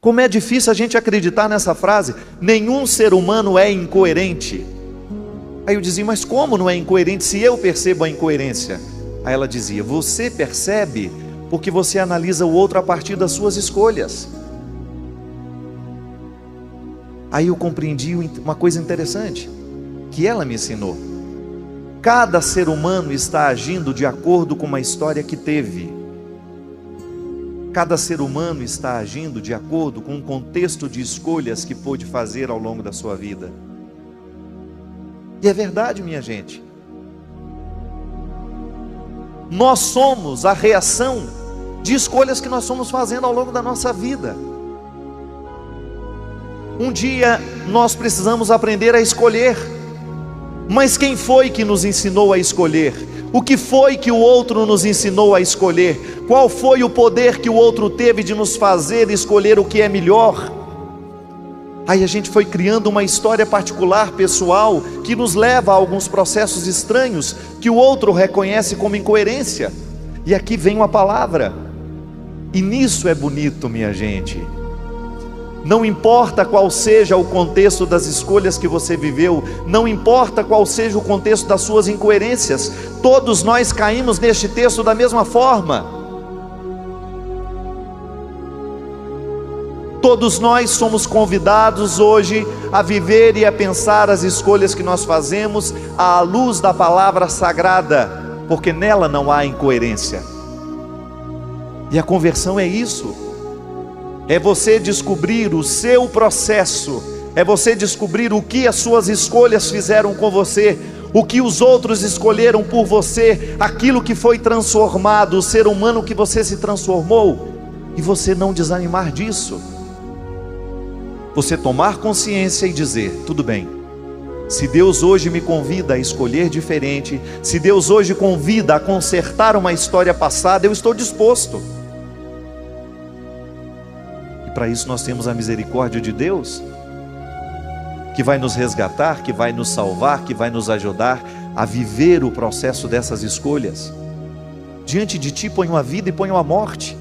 Como é difícil a gente acreditar nessa frase: nenhum ser humano é incoerente. Aí eu dizia: mas como não é incoerente se eu percebo a incoerência? Aí ela dizia: você percebe porque você analisa o outro a partir das suas escolhas. Aí eu compreendi uma coisa interessante que ela me ensinou: cada ser humano está agindo de acordo com uma história que teve. Cada ser humano está agindo de acordo com um contexto de escolhas que pôde fazer ao longo da sua vida. E é verdade, minha gente. Nós somos a reação de escolhas que nós fomos fazendo ao longo da nossa vida. Um dia nós precisamos aprender a escolher. Mas quem foi que nos ensinou a escolher? O que foi que o outro nos ensinou a escolher? Qual foi o poder que o outro teve de nos fazer escolher o que é melhor? Aí a gente foi criando uma história particular, pessoal, que nos leva a alguns processos estranhos, que o outro reconhece como incoerência. E aqui vem uma palavra, e nisso é bonito, minha gente. Não importa qual seja o contexto das escolhas que você viveu, não importa qual seja o contexto das suas incoerências, todos nós caímos neste texto da mesma forma. Todos nós somos convidados hoje a viver e a pensar as escolhas que nós fazemos à luz da palavra sagrada, porque nela não há incoerência. E a conversão é isso. É você descobrir o seu processo, é você descobrir o que as suas escolhas fizeram com você, o que os outros escolheram por você, aquilo que foi transformado, o ser humano que você se transformou, e você não desanimar disso. Você tomar consciência e dizer: tudo bem, se Deus hoje me convida a escolher diferente, se Deus hoje convida a consertar uma história passada, eu estou disposto. Para isso nós temos a misericórdia de Deus, que vai nos resgatar, que vai nos salvar, que vai nos ajudar a viver o processo dessas escolhas. Diante de ti ponho a vida e ponho a morte,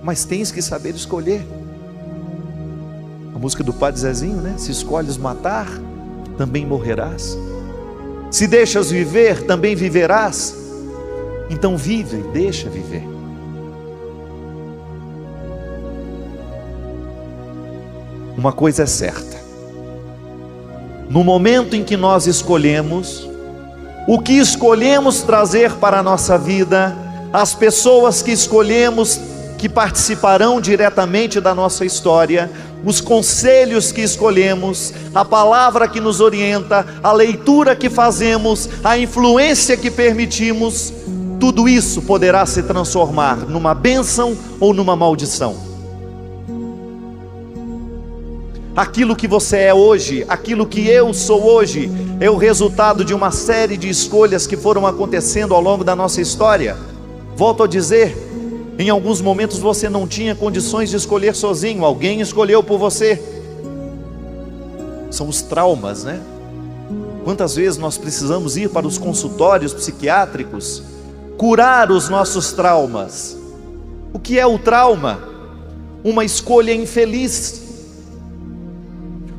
mas tens que saber escolher. A música do Padre Zezinho, né? Se escolhes matar, também morrerás. Se deixas viver, também viverás. Então vive e deixa viver. Uma coisa é certa: no momento em que nós escolhemos, o que escolhemos trazer para a nossa vida, as pessoas que escolhemos que participarão diretamente da nossa história, os conselhos que escolhemos, a palavra que nos orienta, a leitura que fazemos, a influência que permitimos, tudo isso poderá se transformar numa bênção ou numa maldição. Aquilo que você é hoje, aquilo que eu sou hoje, é o resultado de uma série de escolhas que foram acontecendo ao longo da nossa história. Volto a dizer, em alguns momentos você não tinha condições de escolher sozinho, alguém escolheu por você. São os traumas, né? Quantas vezes nós precisamos ir para os consultórios psiquiátricos, curar os nossos traumas. O que é o trauma? Uma escolha infeliz.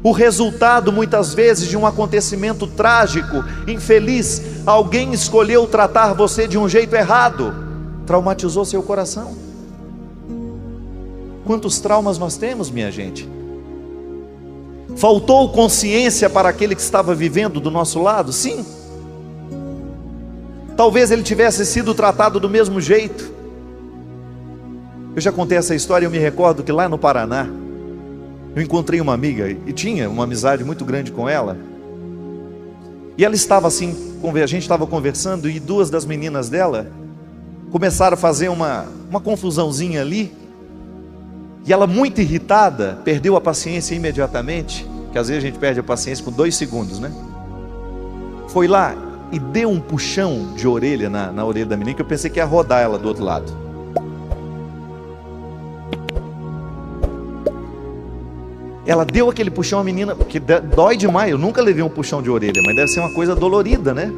O resultado muitas vezes de um acontecimento trágico, infeliz. Alguém escolheu tratar você de um jeito errado, traumatizou seu coração. Quantos traumas nós temos, minha gente? Faltou consciência para aquele que estava vivendo do nosso lado? Sim. Talvez ele tivesse sido tratado do mesmo jeito. Eu já contei essa história. Eu me recordo que lá no Paraná eu encontrei uma amiga e tinha uma amizade muito grande com ela. E ela estava assim, a gente estava conversando, e duas das meninas dela começaram a fazer uma confusãozinha ali. E ela, muito irritada, perdeu a paciência imediatamente, que às vezes a gente perde a paciência com 2 segundos, né? Foi lá e deu um puxão de orelha na orelha da menina, que eu pensei que ia rodar ela do outro lado. Ela deu aquele puxão à menina, que dói demais. Eu nunca levei um puxão de orelha, mas deve ser uma coisa dolorida, né?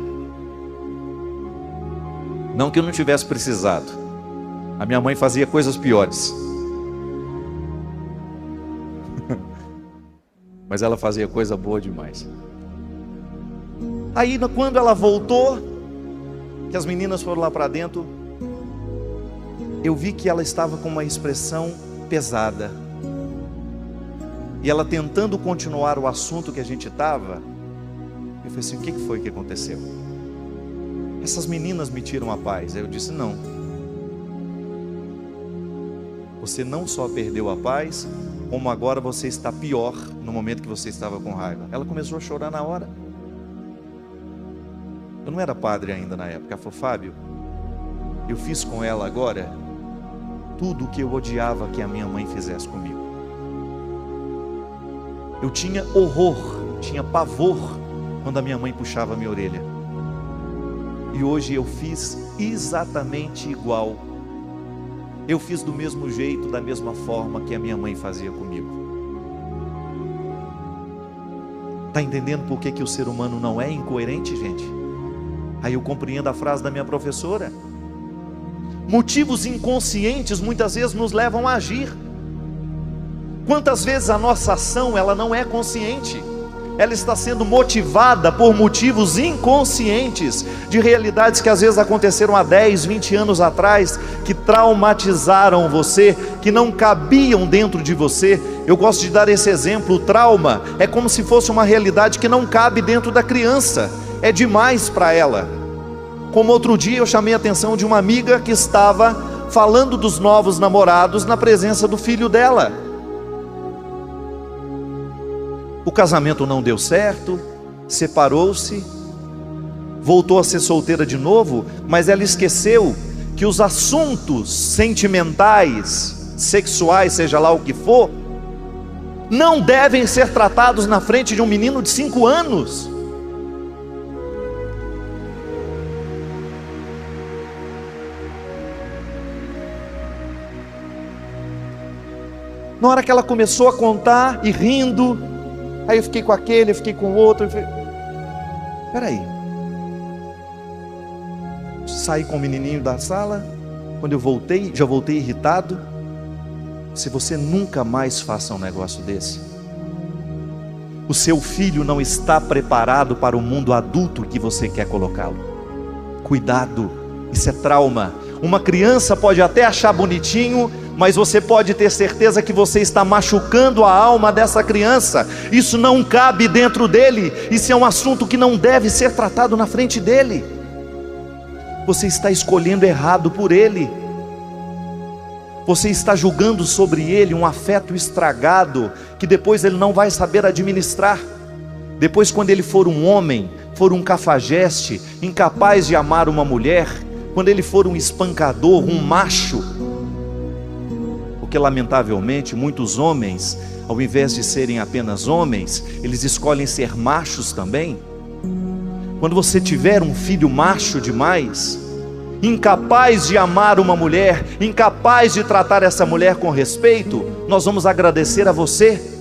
Não que eu não tivesse precisado. A minha mãe fazia coisas piores. mas ela fazia coisa boa demais. Aí quando ela voltou, que as meninas foram lá para dentro, eu vi que ela estava com uma expressão pesada. E ela tentando continuar o assunto que a gente estava, eu falei assim: o que foi que aconteceu? Essas meninas me tiram a paz. Aí eu disse: não. Você não só perdeu a paz, como agora você está pior no momento que você estava com raiva. Ela começou a chorar na hora. Eu não era padre ainda na época. Ela falou: Fábio, eu fiz com ela agora tudo o que eu odiava que a minha mãe fizesse comigo. Eu tinha horror, tinha pavor quando a minha mãe puxava a minha orelha. E hoje eu fiz exatamente igual. Eu fiz do mesmo jeito, da mesma forma que a minha mãe fazia comigo. Está entendendo por que o ser humano não é incoerente, gente? Aí eu compreendo a frase da minha professora. Motivos inconscientes muitas vezes nos levam a agir. Quantas vezes a nossa ação ela não é consciente? Ela está sendo motivada por motivos inconscientes, de realidades que às vezes aconteceram há 10, 20 anos atrás, que traumatizaram você, que não cabiam dentro de você. Eu gosto de dar esse exemplo: o trauma é como se fosse uma realidade que não cabe dentro da criança, é demais para ela. Como outro dia eu chamei a atenção de uma amiga que estava falando dos novos namorados na presença do filho dela. O casamento não deu certo, separou-se, voltou a ser solteira de novo, mas ela esqueceu que os assuntos sentimentais, sexuais, seja lá o que for, não devem ser tratados na frente de um menino de 5 anos. Na hora que ela começou a contar e rindo, aí eu fiquei com aquele, eu fiquei com o outro. Espera aí. Saí com o menininho da sala. Quando eu voltei, já voltei irritado. Se você nunca mais faça um negócio desse, o seu filho não está preparado para o mundo adulto que você quer colocá-lo. Cuidado, isso é trauma. Uma criança pode até achar bonitinho, mas você pode ter certeza que você está machucando a alma dessa criança. Isso não cabe dentro dele. Isso é um assunto que não deve ser tratado na frente dele. Você está escolhendo errado por ele. Você está julgando sobre ele um afeto estragado, que depois ele não vai saber administrar. Depois, quando ele for um homem, for um cafajeste, incapaz de amar uma mulher, quando ele for um espancador, um macho, porque lamentavelmente muitos homens, ao invés de serem apenas homens, eles escolhem ser machos também. Quando você tiver um filho macho demais, incapaz de amar uma mulher, incapaz de tratar essa mulher com respeito, nós vamos agradecer a você.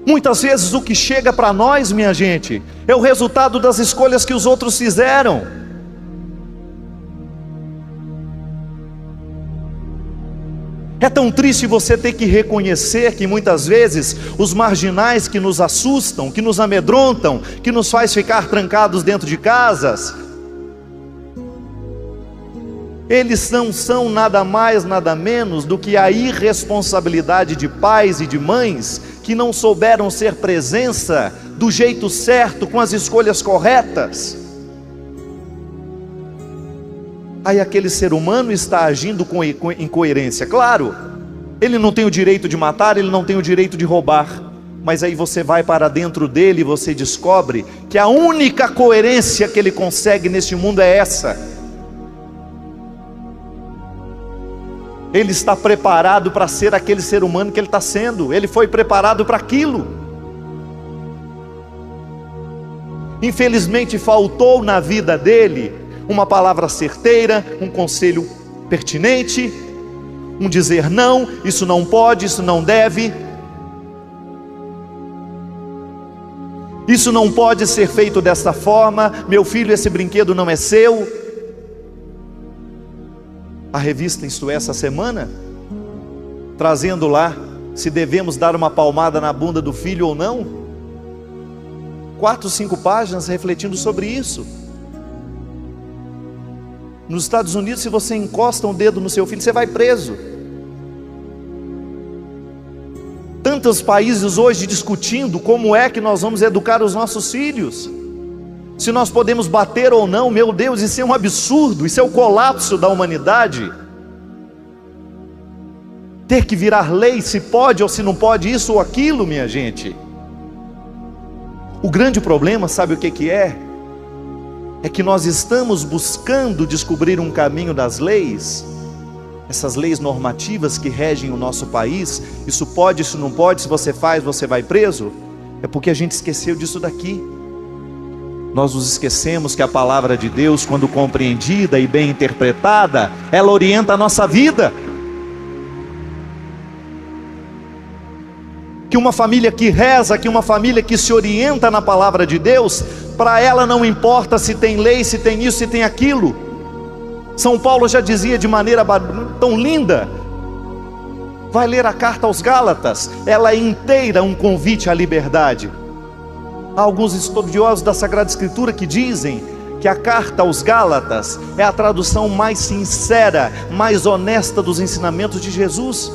Muitas vezes o que chega para nós, minha gente, é o resultado das escolhas que os outros fizeram. É tão triste você ter que reconhecer que muitas vezes os marginais que nos assustam, que nos amedrontam, que nos faz ficar trancados dentro de casas, eles não são nada mais, nada menos do que a irresponsabilidade de pais e de mães que não souberam ser presença do jeito certo, com as escolhas corretas. Aí aquele ser humano está agindo com incoerência. Claro, ele não tem o direito de matar, ele não tem o direito de roubar, mas aí você vai para dentro dele e você descobre que a única coerência que ele consegue neste mundo é essa. Ele está preparado para ser aquele ser humano que ele está sendo. Ele foi preparado para aquilo. Infelizmente faltou na vida dele uma palavra certeira, um conselho pertinente, um dizer não, isso não pode, isso não deve. Isso não pode ser feito desta forma. Meu filho, esse brinquedo não é seu. A revista Isto É, essa semana, trazendo lá se devemos dar uma palmada na bunda do filho ou não. 4, 5 páginas refletindo sobre isso. Nos Estados Unidos, se você encosta um dedo no seu filho, você vai preso. Tantos países hoje discutindo como é que nós vamos educar os nossos filhos, se nós podemos bater ou não. Meu Deus, isso é um absurdo, isso é o colapso da humanidade. Ter que virar lei se pode ou se não pode isso ou aquilo, minha gente. O grande problema, sabe o que é? É que nós estamos buscando descobrir um caminho das leis, essas leis normativas que regem o nosso país. Isso pode, isso não pode, se você faz, você vai preso. É porque a gente esqueceu disso daqui. Nós nos esquecemos que a palavra de Deus, quando compreendida e bem interpretada, ela orienta a nossa vida. Que uma família que reza, que uma família que se orienta na palavra de Deus, para ela não importa se tem lei, se tem isso, se tem aquilo. São Paulo já dizia de maneira tão linda, vai ler a carta aos Gálatas, ela é inteira um convite à liberdade. Há alguns estudiosos da Sagrada Escritura que dizem que a carta aos Gálatas é a tradução mais sincera, mais honesta dos ensinamentos de Jesus.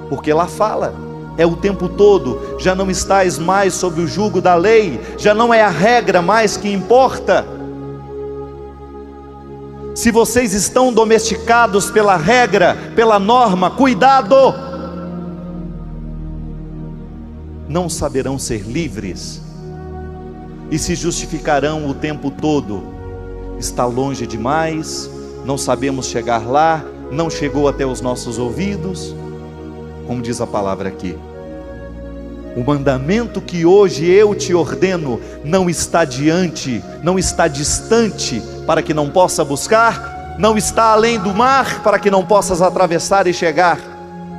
Porque lá fala, é o tempo todo, já não estais mais sob o jugo da lei, já não é a regra mais que importa. Se vocês estão domesticados pela regra, pela norma, cuidado! Não saberão ser livres, e se justificarão o tempo todo. Está longe demais, não sabemos chegar lá, não chegou até os nossos ouvidos. Como diz a palavra aqui, o mandamento que hoje eu te ordeno não está diante, não está distante, para que não possa buscar, não está além do mar, para que não possas atravessar e chegar.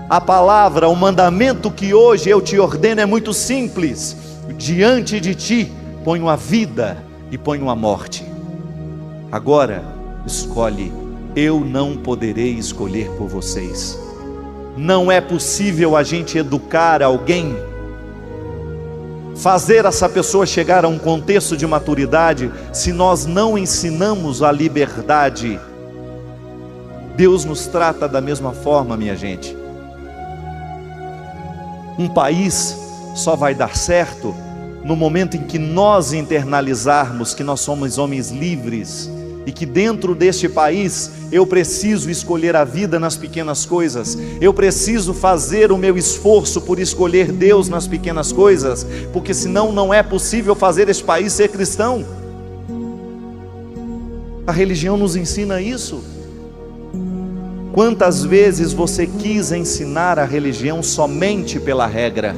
A palavra, o mandamento que hoje eu te ordeno é muito simples: diante de ti ponho a vida e ponho a morte. Agora escolhe. Eu não poderei escolher por vocês. Não é possível a gente educar alguém, fazer essa pessoa chegar a um contexto de maturidade, se nós não ensinamos a liberdade. Deus nos trata da mesma forma, minha gente. Um país só vai dar certo no momento em que nós internalizarmos que nós somos homens livres, e que dentro deste país eu preciso escolher a vida nas pequenas coisas, eu preciso fazer o meu esforço por escolher Deus nas pequenas coisas, porque senão não é possível fazer este país ser cristão. A religião nos ensina isso. Quantas vezes você quis ensinar a religião somente pela regra?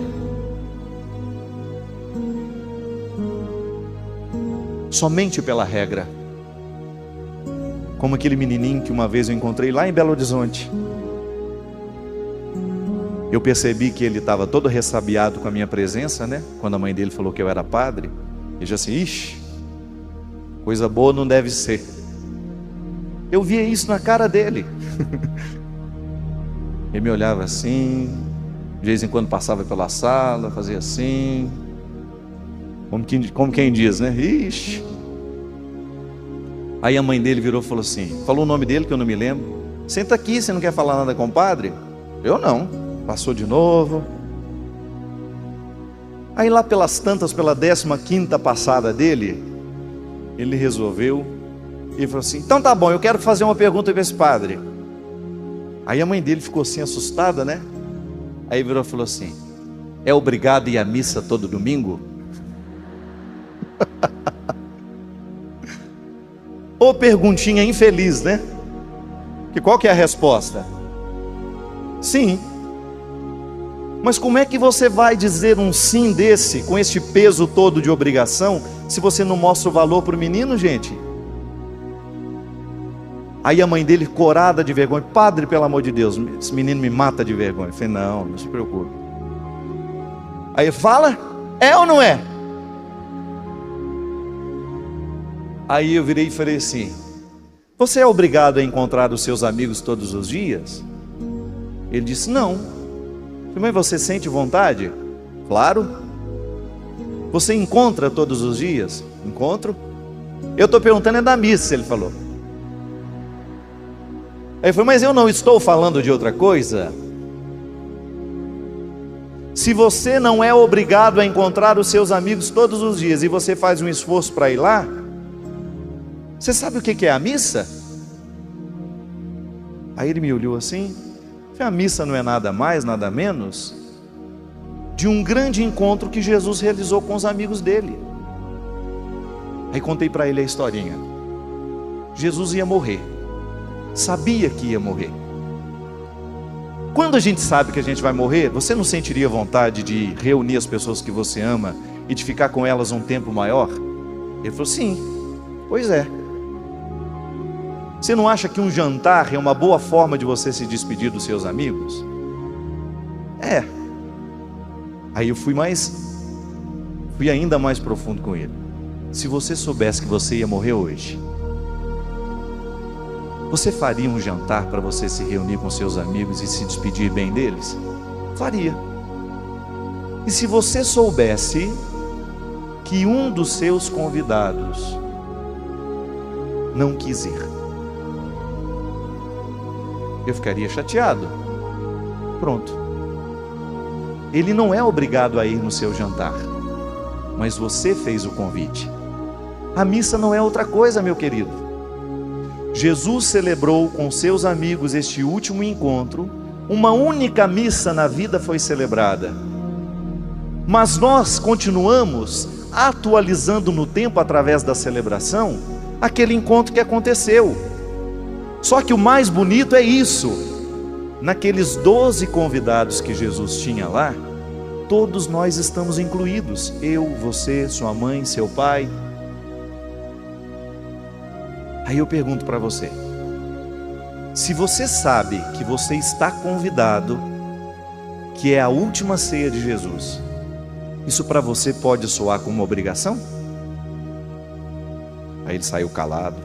Somente pela regra. Como aquele menininho que uma vez eu encontrei lá em Belo Horizonte. Eu percebi que ele estava todo ressabiado com a minha presença, né? Quando a mãe dele falou que eu era padre. Ele já assim, ixi, coisa boa não deve ser. Eu via isso na cara dele. Ele me olhava assim, de vez em quando passava pela sala, fazia assim, como quem diz, né? Ixi. Aí a mãe dele virou e falou assim, falou o nome dele que eu não me lembro. Senta aqui, você não quer falar nada com o padre? Eu não. Passou de novo. Aí lá pelas tantas, pela 15ª passada dele, ele resolveu e falou assim, então tá bom, eu quero fazer uma pergunta para esse padre. Aí a mãe dele ficou assim assustada, né? Aí virou e falou assim, é obrigado a ir à missa todo domingo? Ô perguntinha infeliz, né? Que qual que é a resposta? Sim. Mas como é que você vai dizer um sim desse, com este peso todo de obrigação, se você não mostra o valor para o menino, gente? Aí a mãe dele, corada de vergonha, padre, pelo amor de Deus, esse menino me mata de vergonha. Eu falei, não se preocupe. Aí fala, É ou não é? Aí eu virei e falei assim: você é obrigado a encontrar os seus amigos todos os dias? Ele disse: não. Mas você sente vontade? Claro. Você encontra todos os dias? Encontro. Eu estou perguntando é da missa, ele falou. Aí eu falei: mas eu não estou falando de outra coisa? Se você não é obrigado a encontrar os seus amigos todos os dias e você faz um esforço para ir lá, você sabe o que é a missa? Aí ele me olhou assim: a missa não é nada mais, nada menos de um grande encontro que Jesus realizou com os amigos dele. Aí contei para ele a historinha. Jesus ia morrer, sabia que ia morrer. Quando a gente sabe que a gente vai morrer, você não sentiria vontade de reunir as pessoas que você ama e de ficar com elas um tempo maior? Ele falou: sim. Pois é. Você não acha que um jantar é uma boa forma de você se despedir dos seus amigos? É. Aí eu fui ainda mais profundo com ele. Se você soubesse que você ia morrer hoje, você faria um jantar para você se reunir com seus amigos e se despedir bem deles? Faria. E se você soubesse que um dos seus convidados não quis ir? Eu ficaria chateado. Pronto. Ele não é obrigado a ir no seu jantar, mas você fez o convite. A missa não é outra coisa, meu querido. Jesus celebrou com seus amigos este último encontro. Uma única missa na vida foi celebrada, mas nós continuamos atualizando no tempo, através da celebração, aquele encontro que aconteceu. Só que o mais bonito é isso: naqueles 12 convidados que Jesus tinha lá, todos nós estamos incluídos. Eu, você, sua mãe, seu pai. Aí eu pergunto para você: se você sabe que você está convidado, que é a última ceia de Jesus, isso para você pode soar como uma obrigação? Aí ele saiu calado,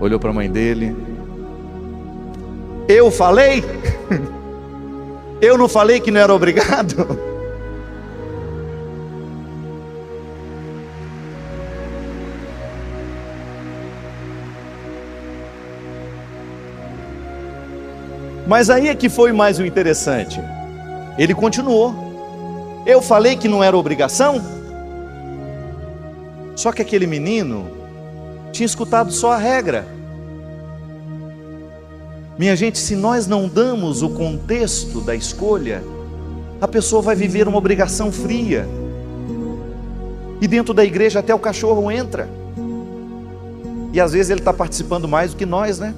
olhou para a mãe dele. Eu falei? Eu não falei que não era obrigado? Mas aí é que foi mais o interessante. Ele continuou: eu falei que não era obrigação? Só que aquele menino tinha escutado só a regra. Minha gente, se nós não damos o contexto da escolha, a pessoa vai viver uma obrigação fria. E dentro da igreja até o cachorro entra. E às vezes ele está participando mais do que nós, né?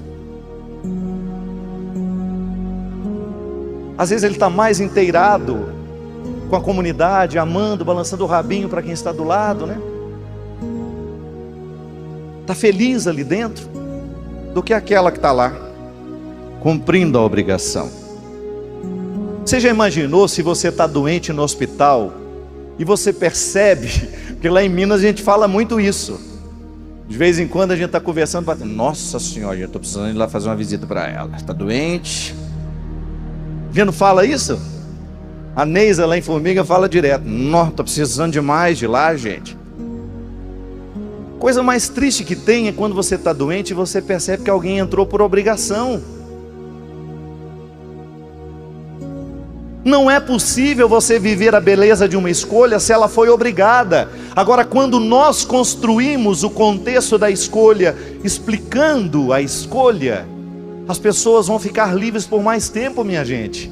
Às vezes ele está mais inteirado com a comunidade, amando, balançando o rabinho para quem está do lado, né? Está feliz ali dentro, do que aquela que está lá, cumprindo a obrigação. Você já imaginou se você está doente no hospital e você percebe, porque lá em Minas a gente fala muito isso. De vez em quando a gente está conversando, nossa senhora, eu estou precisando ir lá fazer uma visita para ela, está doente. Já não fala isso? A Neisa lá em Formiga fala direto: nossa, estou precisando demais de lá, gente. Coisa mais triste que tem é quando você está doente e você percebe que alguém entrou por obrigação. Não é possível você viver a beleza de uma escolha se ela foi obrigada. Agora, quando nós construímos o contexto da escolha, explicando a escolha, as pessoas vão ficar livres por mais tempo, minha gente.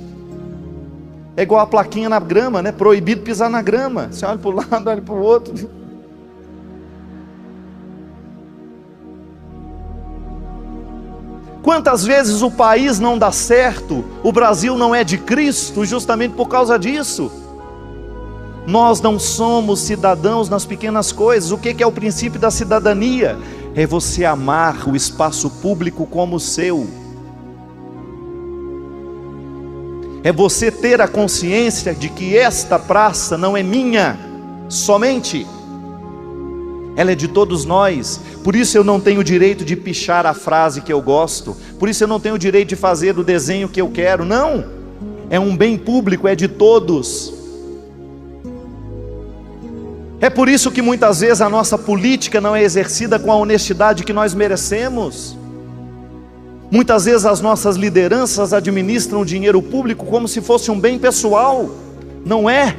É igual a plaquinha na grama, né? Proibido pisar na grama. Você olha para o lado, olha para o outro. Quantas vezes o país não dá certo, o Brasil não é de Cristo, justamente por causa disso. Nós não somos cidadãos nas pequenas coisas. O que é o princípio da cidadania? É você amar o espaço público como seu. É você ter a consciência de que esta praça não é minha somente, ela é de todos nós. Por isso eu não tenho o direito de pichar a frase que eu gosto, por isso eu não tenho o direito de fazer o desenho que eu quero. Não, é um bem público, é de todos. É por isso que muitas vezes a nossa política não é exercida com a honestidade que nós merecemos. Muitas vezes as nossas lideranças administram o dinheiro público como se fosse um bem pessoal. Não é.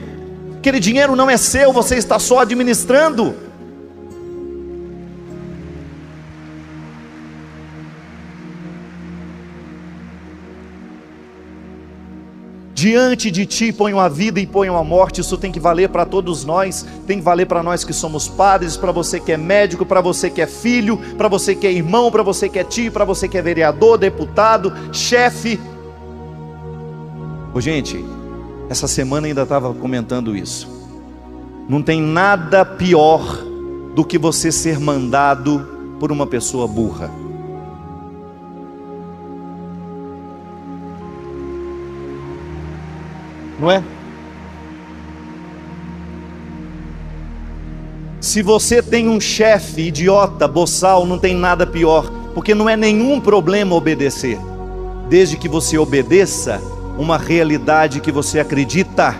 Aquele dinheiro não é seu, você está só administrando. Diante de ti ponham a vida e ponham a morte. Isso tem que valer para todos nós. Tem que valer para nós que somos padres, para você que é médico, para você que é filho, para você que é irmão, para você que é tio, para você que é vereador, deputado, chefe. Ô, gente, essa semana ainda estava comentando isso. Não tem nada pior do que você ser mandado por uma pessoa burra. Não é? Se você tem um chefe idiota, boçal, não tem nada pior, porque não é nenhum problema obedecer, desde que você obedeça uma realidade que você acredita.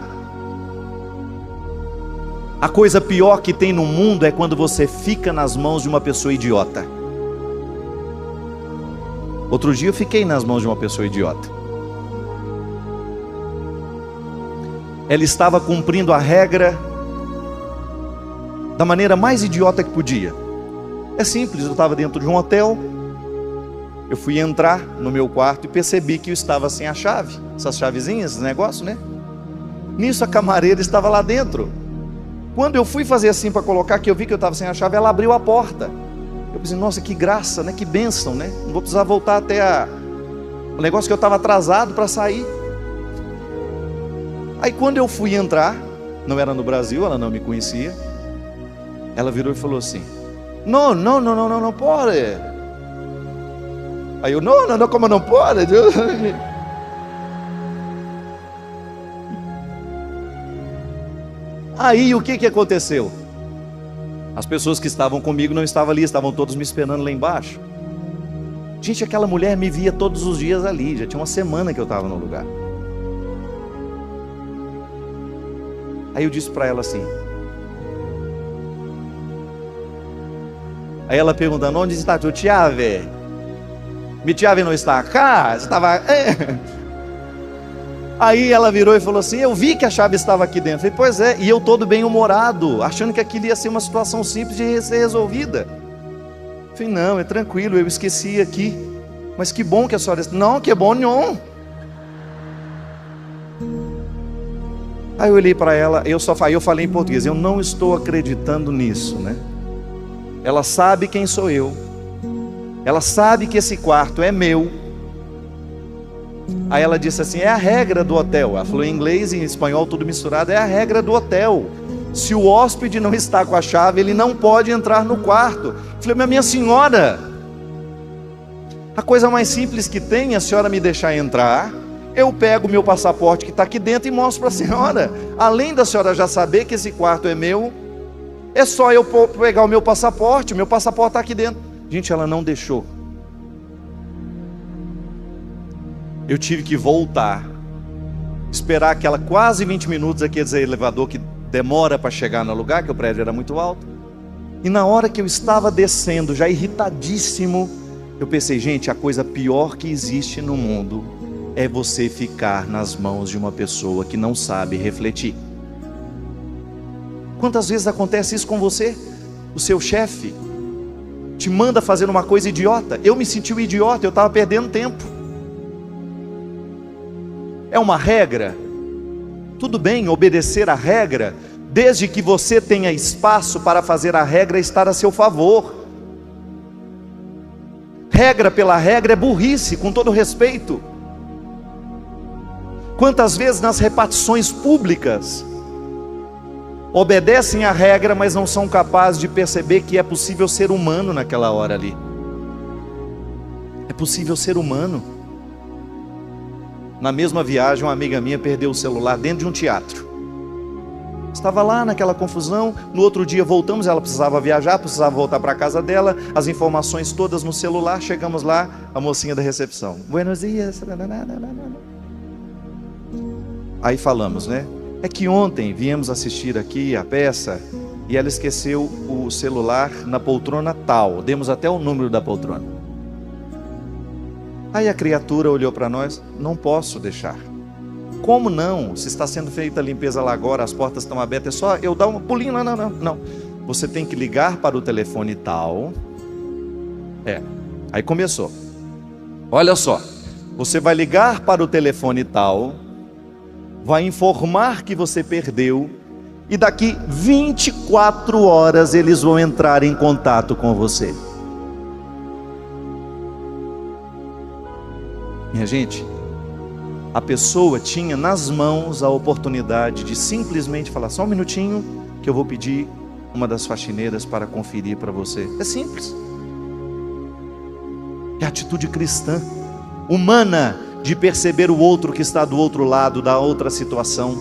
A coisa pior que tem no mundo é quando você fica nas mãos de uma pessoa idiota. Outro dia eu fiquei nas mãos de uma pessoa idiota. Ela estava cumprindo a regra da maneira mais idiota que podia. É simples, eu estava dentro de um hotel, eu fui entrar no meu quarto e percebi que eu estava sem a chave, essas chavezinhas, esse negócio, né? Nisso a camareira estava lá dentro. Quando eu fui fazer assim para colocar, que eu vi que eu estava sem a chave, ela abriu a porta. Eu pensei, nossa, que graça, né? Que bênção, né? Não vou precisar voltar até o negócio que eu estava atrasado para sair. Aí quando eu fui entrar, não era no Brasil, ela não me conhecia, ela virou e falou assim, não pode. Aí eu, não, como não pode? Aí o que aconteceu? As pessoas que estavam comigo não estavam ali, estavam todos me esperando lá embaixo. Gente, aquela mulher me via todos os dias ali, já tinha uma semana que eu estava no lugar. Aí eu disse para ela assim. Aí ela perguntando, onde está tua chave? Minha chave não está cá? Estava... Aí ela virou e falou assim, eu vi que a chave estava aqui dentro. Eu falei, pois é, e eu todo bem-humorado, achando que aquilo ia ser uma situação simples de ser resolvida. Eu falei, não, é tranquilo, eu esqueci aqui. Mas que bom que a senhora... Não, que bom não. Aí eu olhei para ela, eu falei em português, eu não estou acreditando nisso, né? Ela sabe quem sou eu, ela sabe que esse quarto é meu. Aí ela disse assim, é a regra do hotel. Ela falou em inglês e em espanhol tudo misturado, é a regra do hotel. Se o hóspede não está com a chave, ele não pode entrar no quarto. Eu falei, mas minha senhora, a coisa mais simples que tem é a senhora me deixar entrar. Eu pego o meu passaporte que está aqui dentro e mostro para a senhora. Além da senhora já saber que esse quarto é meu, é só eu pegar o meu passaporte está aqui dentro. Gente, ela não deixou. Eu tive que voltar, esperar aquela quase 20 minutos, aquele elevador que demora para chegar no lugar, que o prédio era muito alto. E na hora que eu estava descendo, já irritadíssimo, eu pensei, gente, a coisa pior que existe no mundo é você ficar nas mãos de uma pessoa que não sabe refletir. Quantas vezes acontece isso com você? O seu chefe te manda fazer uma coisa idiota. Eu me senti um idiota, eu estava perdendo tempo. É uma regra. Tudo bem obedecer a regra, desde que você tenha espaço para fazer a regra estar a seu favor. Regra pela regra é burrice, com todo respeito. Quantas vezes nas repartições públicas obedecem à regra, mas não são capazes de perceber que é possível ser humano naquela hora ali. É possível ser humano. Na mesma viagem, uma amiga minha perdeu o celular dentro de um teatro. Estava lá naquela confusão, no outro dia voltamos, ela precisava viajar, precisava voltar para a casa dela, as informações todas no celular, chegamos lá, a mocinha da recepção. Buenos dias. Aí falamos, né? É que ontem viemos assistir aqui a peça e ela esqueceu o celular na poltrona tal, demos até o número da poltrona. Aí a criatura olhou para nós, não posso deixar. Como não? Se está sendo feita a limpeza lá agora, as portas estão abertas, é só eu dar um pulinho, não. Você tem que ligar para o telefone tal. Aí começou. Olha só, você vai ligar para o telefone tal, vai informar que você perdeu, e daqui 24 horas eles vão entrar em contato com você. Minha gente, a pessoa tinha nas mãos a oportunidade de simplesmente falar, só um minutinho que eu vou pedir uma das faxineiras para conferir para você. É simples. É a atitude cristã, humana, de perceber o outro que está do outro lado, da outra situação.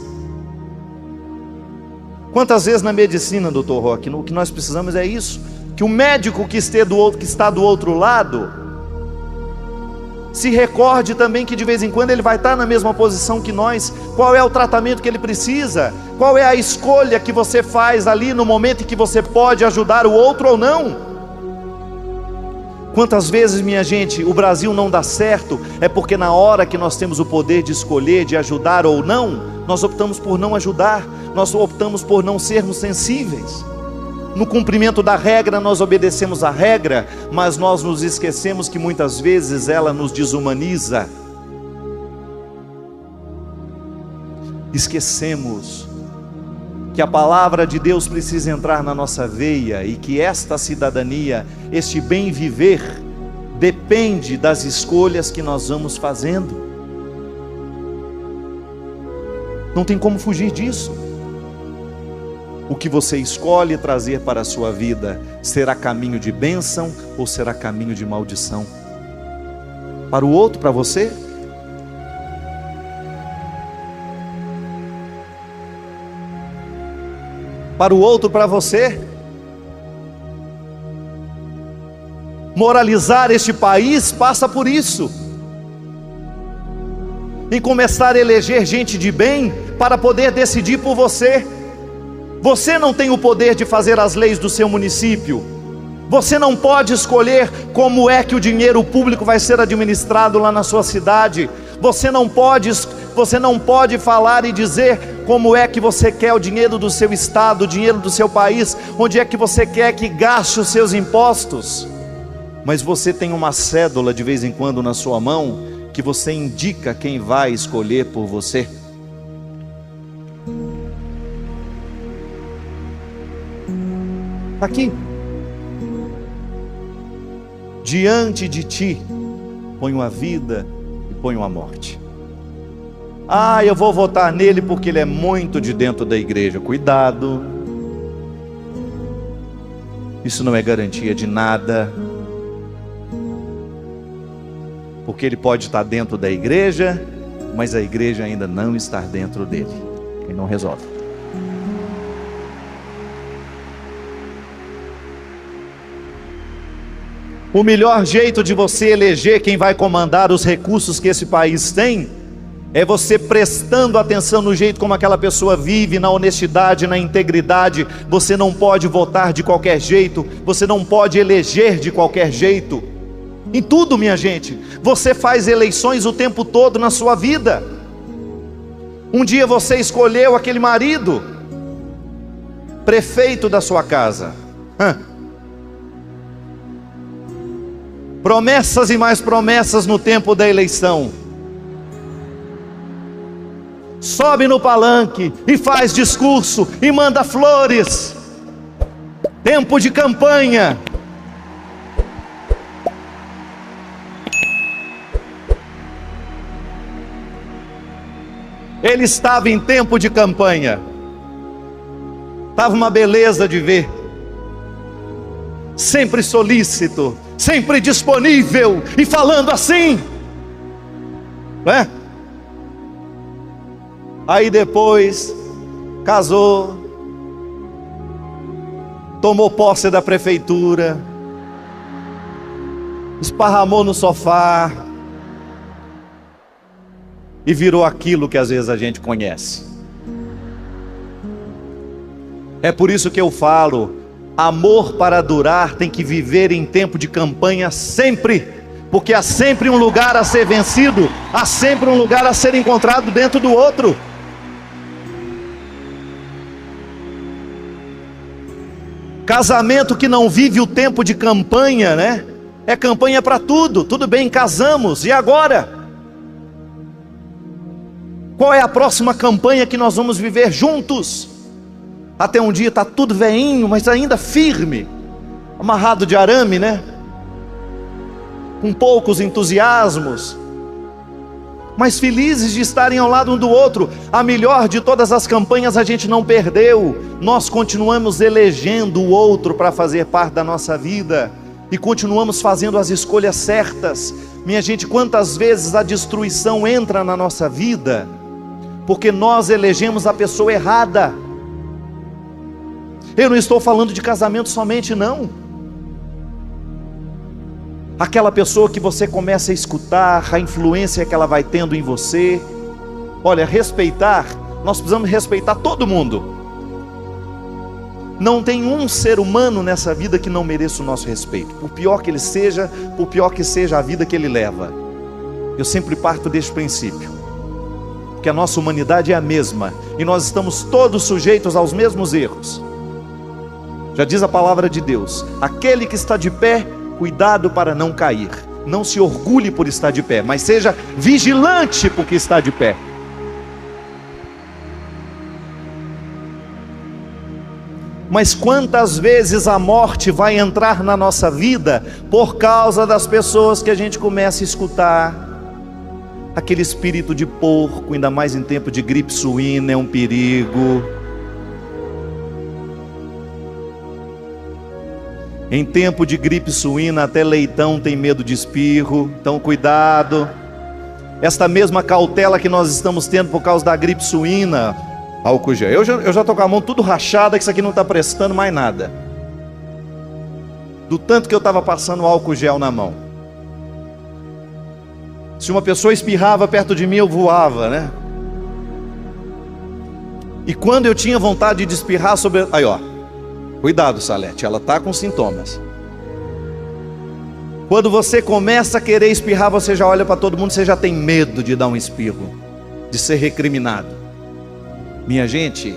Quantas vezes na medicina, doutor Roque, o que nós precisamos é isso, que o médico que está do outro lado se recorde também que de vez em quando ele vai estar na mesma posição que nós. Qual é o tratamento que ele precisa? Qual é a escolha que você faz ali no momento em que você pode ajudar o outro ou não? Quantas vezes, minha gente, o Brasil não dá certo, é porque na hora que nós temos o poder de escolher, de ajudar ou não, nós optamos por não ajudar, nós optamos por não sermos sensíveis. No cumprimento da regra, nós obedecemos a regra, mas nós nos esquecemos que muitas vezes ela nos desumaniza. Esquecemos que a palavra de Deus precisa entrar na nossa veia e que esta cidadania, este bem viver, depende das escolhas que nós vamos fazendo. Não tem como fugir disso. O que você escolhe trazer para a sua vida será caminho de bênção ou será caminho de maldição? Para o outro, para você? Para o outro, para você? Moralizar este país passa por isso. Em começar a eleger gente de bem para poder decidir por você. Você não tem o poder de fazer as leis do seu município. Você não pode escolher como é que o dinheiro público vai ser administrado lá na sua cidade. Você não pode falar e dizer como é que você quer o dinheiro do seu estado, o dinheiro do seu país, onde é que você quer que gaste os seus impostos. Mas você tem uma cédula de vez em quando na sua mão, que você indica quem vai escolher por você. Aqui, diante de ti, ponho a vida e ponho a morte. Eu vou votar nele porque ele é muito de dentro da igreja. Cuidado, isso não é garantia de nada, porque ele pode estar dentro da igreja, mas a igreja ainda não está dentro dele, e não resolve. O melhor jeito de você eleger quem vai comandar os recursos que esse país tem, é você prestando atenção no jeito como aquela pessoa vive, na honestidade, na integridade. Você não pode votar de qualquer jeito, você não pode eleger de qualquer jeito. Em tudo, minha gente, você faz eleições o tempo todo na sua vida. Um dia você escolheu aquele marido, prefeito da sua casa. Promessas e mais promessas no tempo da eleição. Sobe no palanque e faz discurso e manda flores. Tempo de campanha. Ele estava em tempo de campanha. Estava uma beleza de ver. Sempre solícito, sempre disponível e falando assim, né? Aí depois casou, tomou posse da prefeitura, esparramou no sofá e virou aquilo que às vezes a gente conhece. É por isso que eu falo, amor para durar tem que viver em tempo de campanha sempre, porque há sempre um lugar a ser vencido, há sempre um lugar a ser encontrado dentro do outro. Casamento que não vive o tempo de campanha, né? É campanha para tudo. Tudo bem, casamos, e agora? Qual é a próxima campanha que nós vamos viver juntos? Até um dia está tudo veinho, mas ainda firme, amarrado de arame, né? Com poucos entusiasmos, mas felizes de estarem ao lado um do outro. A melhor de todas as campanhas a gente não perdeu, nós continuamos elegendo o outro para fazer parte da nossa vida, e continuamos fazendo as escolhas certas. Minha gente, quantas vezes a destruição entra na nossa vida, porque nós elegemos a pessoa errada. Eu não estou falando de casamento somente, não. Aquela pessoa que você começa a escutar, a influência que ela vai tendo em você. Olha, respeitar, nós precisamos respeitar todo mundo. Não tem um ser humano nessa vida que não mereça o nosso respeito, por pior que ele seja, por pior que seja a vida que ele leva. Eu sempre parto deste princípio, que a nossa humanidade é a mesma, e nós estamos todos sujeitos aos mesmos erros. Já diz a palavra de Deus, aquele que está de pé, cuidado para não cair. Não se orgulhe por estar de pé, mas seja vigilante porque está de pé. Mas quantas vezes a morte vai entrar na nossa vida por causa das pessoas que a gente começa a escutar? Aquele espírito de porco, ainda mais em tempo de gripe suína, é um perigo. Em tempo de gripe suína, até leitão tem medo de espirro, então cuidado. Esta mesma cautela que nós estamos tendo por causa da gripe suína, álcool gel. Eu já estou com a mão tudo rachada, que isso aqui não está prestando mais nada. Do tanto que eu estava passando álcool gel na mão. Se uma pessoa espirrava perto de mim, eu voava, né? E quando eu tinha vontade de espirrar sobre... Aí, ó. Cuidado, Salete, ela está com sintomas. Quando você começa a querer espirrar, você já olha para todo mundo, você já tem medo de dar um espirro, de ser recriminado. Minha gente,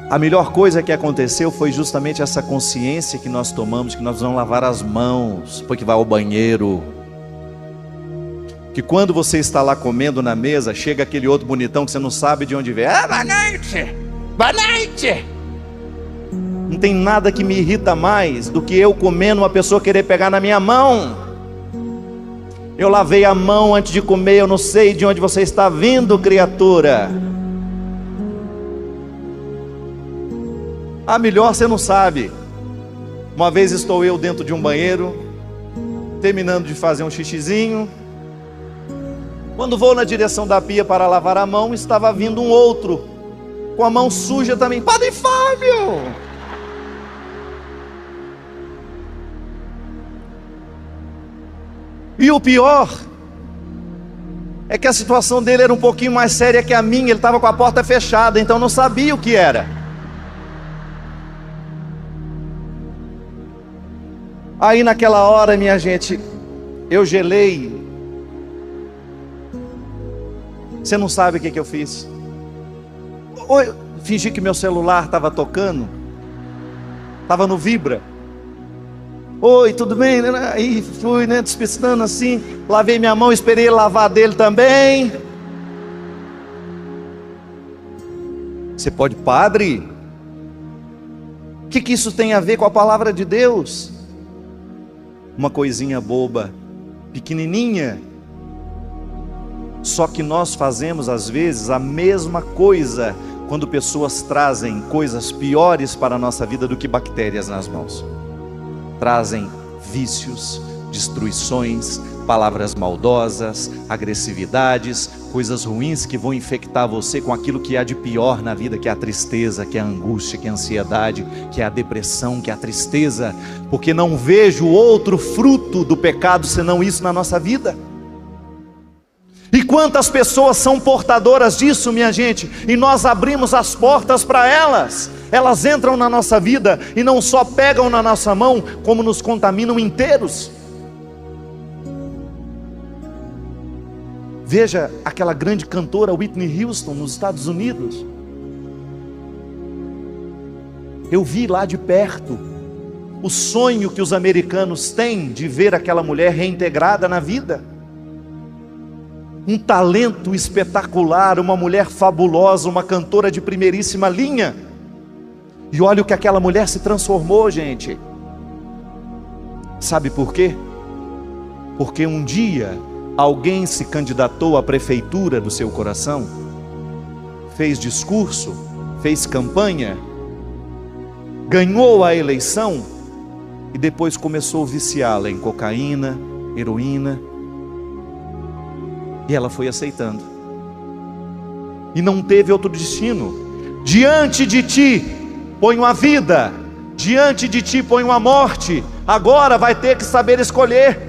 a melhor coisa que aconteceu foi justamente essa consciência que nós tomamos, que nós vamos lavar as mãos, porque vai ao banheiro. Que quando você está lá comendo na mesa, chega aquele outro bonitão que você não sabe de onde veio. Ah, boa noite! Boa noite! Não tem nada que me irrita mais do que eu comendo, uma pessoa querer pegar na minha mão. Eu lavei a mão antes de comer, eu não sei de onde você está vindo, criatura. Ah, melhor você não sabe. Uma vez estou eu dentro de um banheiro, terminando de fazer um xixizinho. Quando vou na direção da pia para lavar a mão, estava vindo um outro, com a mão suja também. Padre Fábio! E o pior é que a situação dele era um pouquinho mais séria que a minha. Ele estava com a porta fechada, então não sabia o que era. Aí naquela hora, minha gente, eu gelei. Você não sabe o que eu fiz. Eu fingi que meu celular estava tocando, estava no vibra. Oi, tudo bem? Aí fui, né, despistando assim, lavei minha mão, esperei ele lavar dele também. Você pode, padre? O que isso tem a ver com a palavra de Deus? Uma coisinha boba, pequenininha. Só que nós fazemos às vezes a mesma coisa quando pessoas trazem coisas piores para a nossa vida do que bactérias nas mãos. Trazem vícios, destruições, palavras maldosas, agressividades, coisas ruins que vão infectar você com aquilo que há de pior na vida, que é a tristeza, que é a angústia, que é a ansiedade, que é a depressão, que é a tristeza, porque não vejo outro fruto do pecado senão isso na nossa vida. E quantas pessoas são portadoras disso, minha gente, e nós abrimos as portas para elas. Elas entram na nossa vida e não só pegam na nossa mão, como nos contaminam inteiros. Veja aquela grande cantora Whitney Houston nos Estados Unidos. Eu vi lá de perto o sonho que os americanos têm de ver aquela mulher reintegrada na vida. Um talento espetacular, uma mulher fabulosa, uma cantora de primeiríssima linha. E olha o que aquela mulher se transformou, gente. Sabe por quê? Porque um dia alguém se candidatou à prefeitura do seu coração, fez discurso, fez campanha, ganhou a eleição e depois começou a viciá-la em cocaína, heroína. E ela foi aceitando. E não teve outro destino. Diante de ti ponho a vida, diante de ti ponho a morte. Agora vai ter que saber escolher.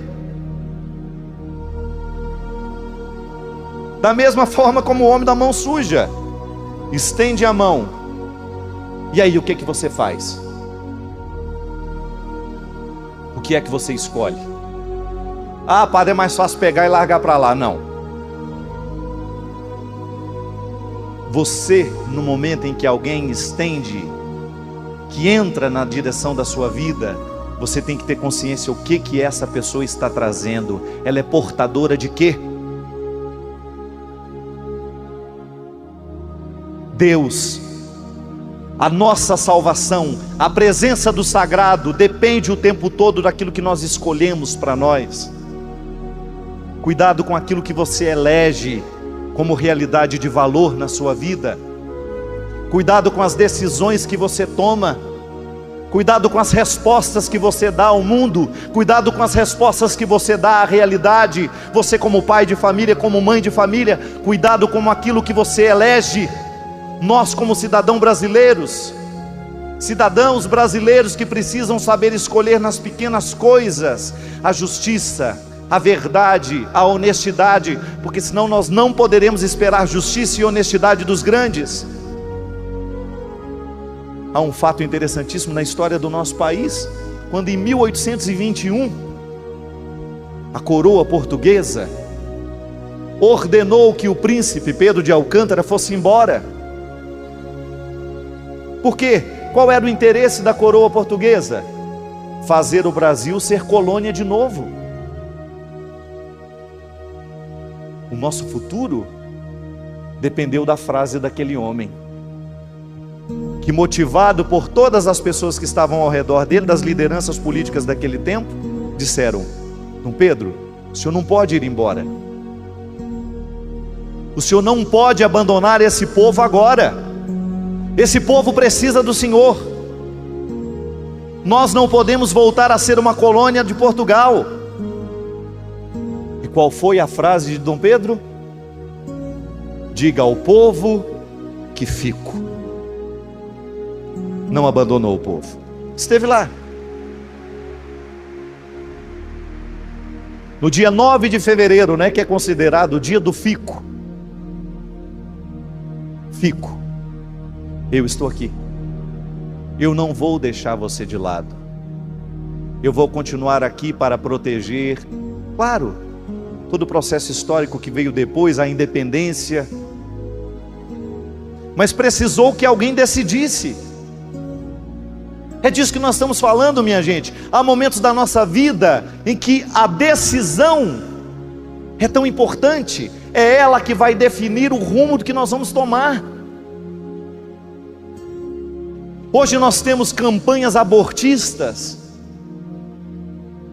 Da mesma forma como o homem da mão suja, estende a mão. E aí o que você faz? O que é que você escolhe? Ah, padre, é mais fácil pegar e largar para lá. Não. Você, no momento em que alguém estende, que entra na direção da sua vida, você tem que ter consciência o que essa pessoa está trazendo. Ela é portadora de quê? Deus. A nossa salvação, a presença do sagrado depende o tempo todo daquilo que nós escolhemos para nós. Cuidado com aquilo que você elege como realidade de valor na sua vida. Cuidado com as decisões que você toma. Cuidado com as respostas que você dá ao mundo. Cuidado com as respostas que você dá à realidade. Você como pai de família, como mãe de família. Cuidado com aquilo que você elege. Nós como cidadãos brasileiros que precisam saber escolher nas pequenas coisas a justiça, a verdade, a honestidade, porque senão nós não poderemos esperar justiça e honestidade dos grandes. Há um fato interessantíssimo na história do nosso país, quando em 1821 a coroa portuguesa ordenou que o príncipe Pedro de Alcântara fosse embora. Por quê? Qual era o interesse da coroa portuguesa? Fazer o Brasil ser colônia de novo. O nosso futuro dependeu da frase daquele homem, que motivado por todas as pessoas que estavam ao redor dele, das lideranças políticas daquele tempo, disseram: Dom Pedro, o senhor não pode ir embora. O senhor não pode abandonar esse povo agora. Esse povo precisa do Senhor. Nós não podemos voltar a ser uma colônia de Portugal. E qual foi a frase de Dom Pedro? Diga ao povo que fico. Não abandonou o povo. Esteve lá. No dia 9 de fevereiro, que é considerado o dia do fico. Fico. Eu estou aqui. Eu não vou deixar você de lado. Eu vou continuar aqui para proteger, claro, todo o processo histórico que veio depois, a independência. Mas precisou que alguém decidisse. É disso que nós estamos falando, minha gente. Há momentos da nossa vida em que a decisão é tão importante. É ela que vai definir o rumo do que nós vamos tomar. Hoje nós temos campanhas abortistas.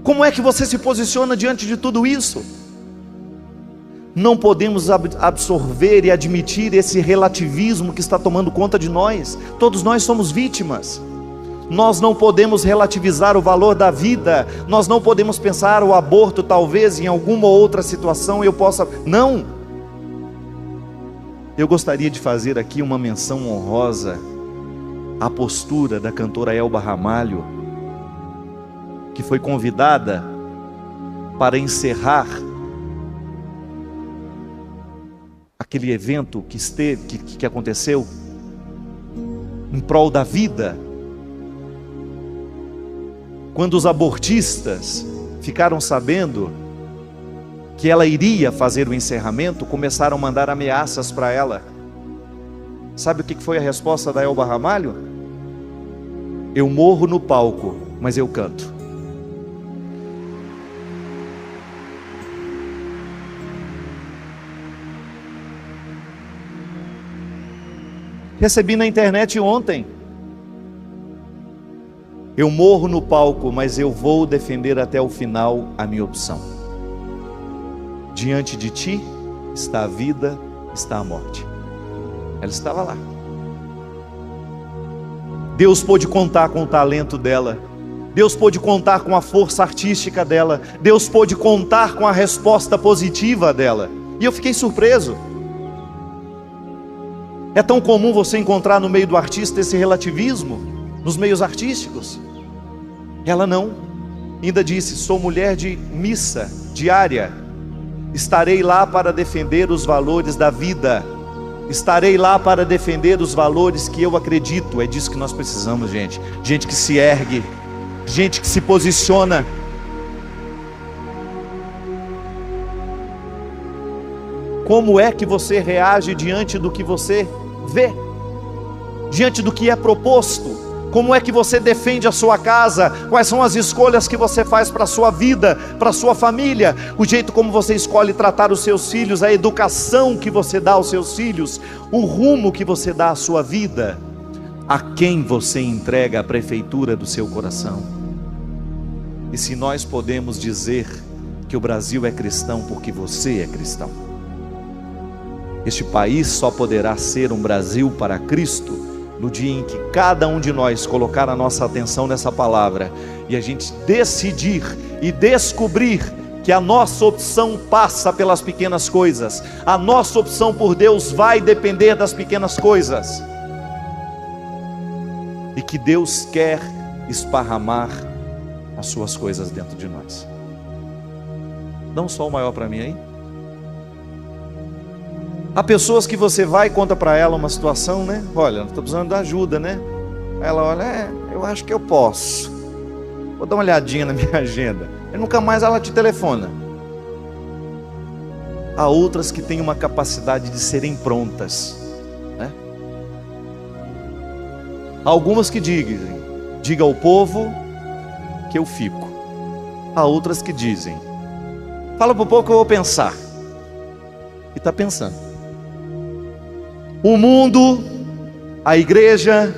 Como é que você se posiciona diante de tudo isso? Não podemos absorver e admitir esse relativismo que está tomando conta de nós. Todos nós somos vítimas. Nós não podemos relativizar o valor da vida. Nós não podemos pensar o aborto, talvez em alguma outra situação eu possa... Não! Eu gostaria de fazer aqui uma menção honrosa à postura da cantora Elba Ramalho, que foi convidada para encerrar aquele evento que aconteceu em prol da vida. Quando os abortistas ficaram sabendo que ela iria fazer o encerramento, começaram a mandar ameaças para ela. Sabe o que foi a resposta da Elba Ramalho? Eu morro no palco, mas eu canto. Recebi na internet ontem. Eu morro no palco, mas eu vou defender até o final a minha opção. Diante de ti está a vida, está a morte. Ela estava lá. Deus pôde contar com o talento dela. Deus pôde contar com a força artística dela. Deus pôde contar com a resposta positiva dela. E eu fiquei surpreso. É tão comum você encontrar no meio do artista esse relativismo, nos meios artísticos. Ela não. Ainda disse: sou mulher de missa diária. Estarei lá para defender os valores da vida. Estarei lá para defender os valores que eu acredito. É disso que nós precisamos, gente. Gente que se ergue, gente que se posiciona. Como é que você reage diante do que você vê? Diante do que é proposto? Como é que você defende a sua casa? Quais são as escolhas que você faz para a sua vida, para a sua família? O jeito como você escolhe tratar os seus filhos, a educação que você dá aos seus filhos, o rumo que você dá à sua vida? A quem você entrega a prefeitura do seu coração? E se nós podemos dizer que o Brasil é cristão porque você é cristão, este país só poderá ser um Brasil para Cristo no dia em que cada um de nós colocar a nossa atenção nessa palavra e a gente decidir e descobrir que a nossa opção passa pelas pequenas coisas. A nossa opção por Deus vai depender das pequenas coisas, e que Deus quer esparramar as suas coisas dentro de nós. Dá um sol maior para mim aí. Há pessoas que você vai e conta para ela uma situação, né? Olha, estou precisando de ajuda, né? Ela olha, eu acho que eu posso. Vou dar uma olhadinha na minha agenda. E nunca mais ela te telefona. Há outras que têm uma capacidade de serem prontas, né? Há algumas que diga ao povo que eu fico. Há outras que dizem, fala para o povo que eu vou pensar. E está pensando. O mundo, a igreja,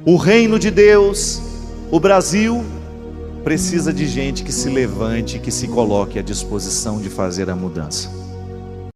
o reino de Deus, o Brasil, precisa de gente que se levante, que se coloque à disposição de fazer a mudança.